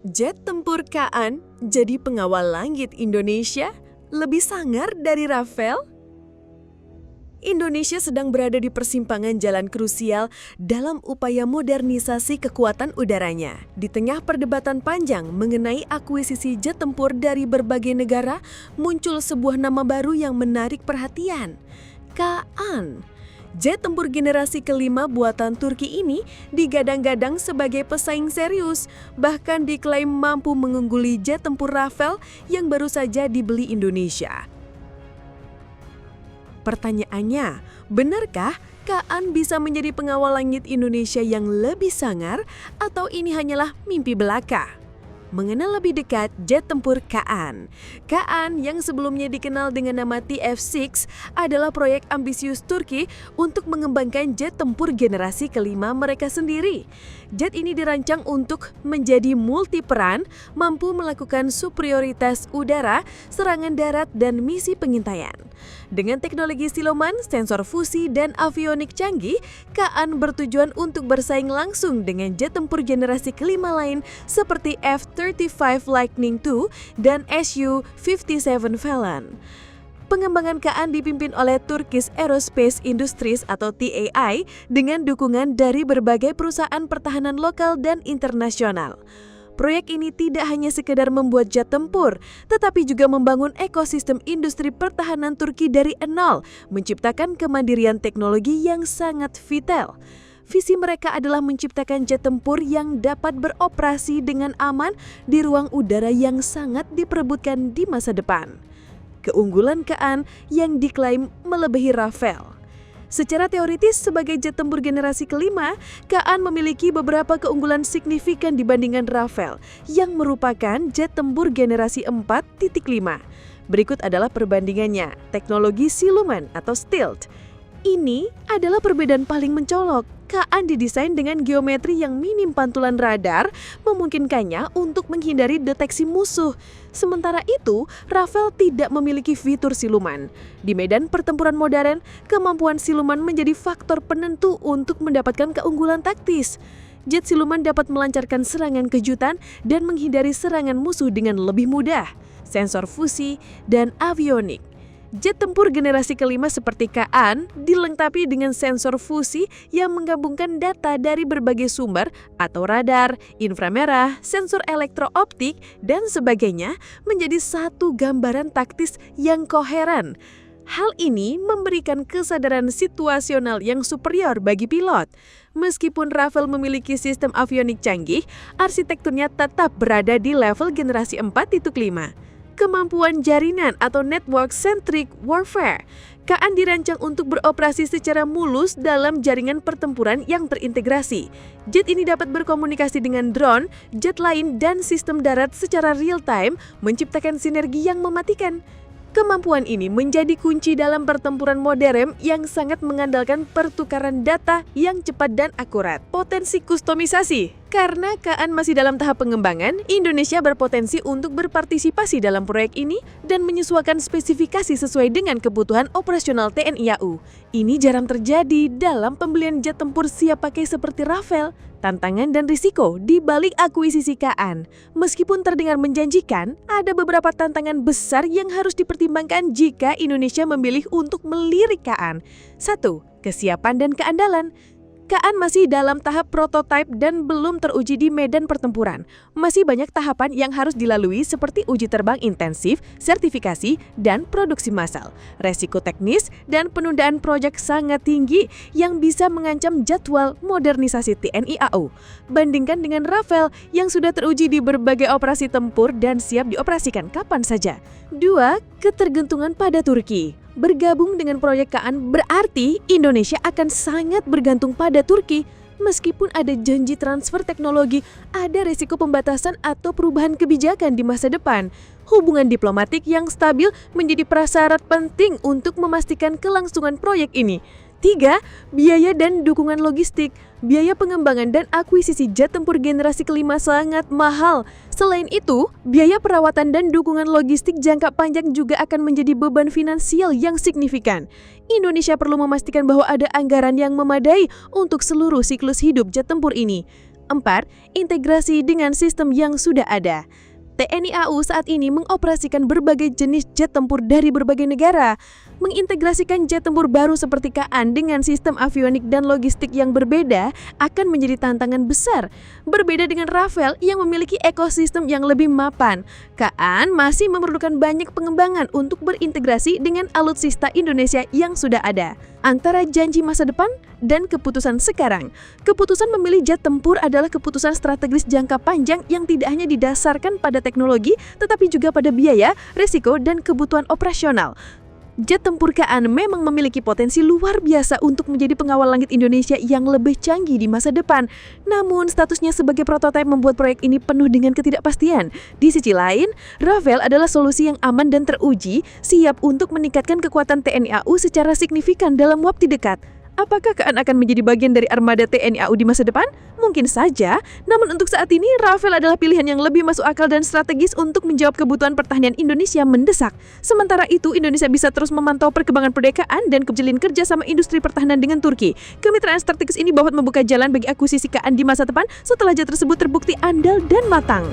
Jet tempur KAAN jadi pengawal langit Indonesia? Lebih sangar dari Rafael? Indonesia sedang berada di persimpangan jalan krusial dalam upaya modernisasi kekuatan udaranya. Di tengah perdebatan panjang mengenai akuisisi jet tempur dari berbagai negara, muncul sebuah nama baru yang menarik perhatian, KAAN. Jet tempur generasi kelima buatan Turki ini digadang-gadang sebagai pesaing serius, bahkan diklaim mampu mengungguli jet tempur Rafael yang baru saja dibeli Indonesia. Pertanyaannya, benarkah KAAN bisa menjadi pengawal langit Indonesia yang lebih sangar atau ini hanyalah mimpi belaka? Mengenal lebih dekat jet tempur KAAN. KAAN yang sebelumnya dikenal dengan nama TF6 adalah proyek ambisius Turki untuk mengembangkan jet tempur generasi kelima mereka sendiri. Jet ini dirancang untuk menjadi multiperan, mampu melakukan superioritas udara, serangan darat, dan misi pengintaian. Dengan teknologi siluman, sensor fusi, dan avionik canggih, KAAN bertujuan untuk bersaing langsung dengan jet tempur generasi kelima lain seperti F-35 Lightning II dan Su-57 Phalan. Pengembangan KAAN dipimpin oleh Turkish Aerospace Industries atau TAI dengan dukungan dari berbagai perusahaan pertahanan lokal dan internasional. Proyek ini tidak hanya sekedar membuat jet tempur, tetapi juga membangun ekosistem industri pertahanan Turki dari nol, menciptakan kemandirian teknologi yang sangat vital. Visi mereka adalah menciptakan jet tempur yang dapat beroperasi dengan aman di ruang udara yang sangat diperebutkan di masa depan. Keunggulan KAAN yang diklaim melebihi Rafael. Secara teoritis, sebagai jet tempur generasi kelima, KAAN memiliki beberapa keunggulan signifikan dibandingkan Rafael yang merupakan jet tempur generasi 4.5. Berikut adalah perbandingannya. Teknologi siluman atau stealth. Ini adalah perbedaan paling mencolok. KAAN didesain dengan geometri yang minim pantulan radar, memungkinkannya untuk menghindari deteksi musuh. Sementara itu, Rafael tidak memiliki fitur siluman. Di medan pertempuran modern, kemampuan siluman menjadi faktor penentu untuk mendapatkan keunggulan taktis. Jet siluman dapat melancarkan serangan kejutan dan menghindari serangan musuh dengan lebih mudah. Sensor fusi dan avionik. Jet tempur generasi kelima seperti KAAN dilengkapi dengan sensor fusi yang menggabungkan data dari berbagai sumber atau radar, inframerah, sensor elektrooptik, dan sebagainya menjadi satu gambaran taktis yang koheren. Hal ini memberikan kesadaran situasional yang superior bagi pilot. Meskipun Rafael memiliki sistem avionik canggih, arsitekturnya tetap berada di level generasi 4.5. Kemampuan jaringan atau network-centric warfare. KAAN dirancang untuk beroperasi secara mulus dalam jaringan pertempuran yang terintegrasi. Jet ini dapat berkomunikasi dengan drone, jet lain, dan sistem darat secara real-time, menciptakan sinergi yang mematikan. Kemampuan ini menjadi kunci dalam pertempuran modern yang sangat mengandalkan pertukaran data yang cepat dan akurat. Potensi kustomisasi. Karena KAAN masih dalam tahap pengembangan, Indonesia berpotensi untuk berpartisipasi dalam proyek ini dan menyesuaikan spesifikasi sesuai dengan kebutuhan operasional TNI AU. Ini jarang terjadi dalam pembelian jet tempur siap pakai seperti Rafael. Tantangan dan risiko di balik akuisisi KAAN. Meskipun terdengar menjanjikan, ada beberapa tantangan besar yang harus dipertimbangkan jika Indonesia memilih untuk melirik KAAN. 1. Kesiapan dan keandalan. KAAN masih dalam tahap prototipe dan belum teruji di medan pertempuran. Masih banyak tahapan yang harus dilalui seperti uji terbang intensif, sertifikasi, dan produksi massal. Resiko teknis dan penundaan proyek sangat tinggi yang bisa mengancam jadwal modernisasi TNI AU. Bandingkan dengan Rafael yang sudah teruji di berbagai operasi tempur dan siap dioperasikan kapan saja. 2. Ketergantungan pada Turki. Bergabung dengan proyek KAAN berarti Indonesia akan sangat bergantung pada Turki. Meskipun ada janji transfer teknologi, ada risiko pembatasan atau perubahan kebijakan di masa depan. Hubungan diplomatik yang stabil menjadi prasyarat penting untuk memastikan kelangsungan proyek ini. 3. Biaya dan dukungan logistik. Biaya pengembangan dan akuisisi jet tempur generasi kelima sangat mahal. Selain itu, biaya perawatan dan dukungan logistik jangka panjang juga akan menjadi beban finansial yang signifikan. Indonesia perlu memastikan bahwa ada anggaran yang memadai untuk seluruh siklus hidup jet tempur ini. 4. Integrasi dengan sistem yang sudah ada. TNI AU saat ini mengoperasikan berbagai jenis jet tempur dari berbagai negara. Mengintegrasikan jet tempur baru seperti KAAN dengan sistem avionik dan logistik yang berbeda akan menjadi tantangan besar. Berbeda dengan Rafael yang memiliki ekosistem yang lebih mapan, KAAN masih memerlukan banyak pengembangan untuk berintegrasi dengan alutsista Indonesia yang sudah ada. Antara janji masa depan dan keputusan sekarang, keputusan memilih jet tempur adalah keputusan strategis jangka panjang yang tidak hanya didasarkan pada teknologi, tetapi juga pada biaya, risiko, dan kebutuhan operasional. Jet tempur KAAN memang memiliki potensi luar biasa untuk menjadi pengawal langit Indonesia yang lebih canggih di masa depan. Namun, statusnya sebagai prototipe membuat proyek ini penuh dengan ketidakpastian. Di sisi lain, Rafael adalah solusi yang aman dan teruji, siap untuk meningkatkan kekuatan TNI AU secara signifikan dalam waktu dekat. Apakah KAAN akan menjadi bagian dari armada TNI AU di masa depan? Mungkin saja, namun untuk saat ini Rafael adalah pilihan yang lebih masuk akal dan strategis untuk menjawab kebutuhan pertahanan Indonesia mendesak. Sementara itu, Indonesia bisa terus memantau perkembangan proyek KAAN dan menjalin kerjasama industri pertahanan dengan Turki. Kemitraan strategis ini dapat membuka jalan bagi akuisisi KAAN di masa depan setelah jet tersebut terbukti andal dan matang.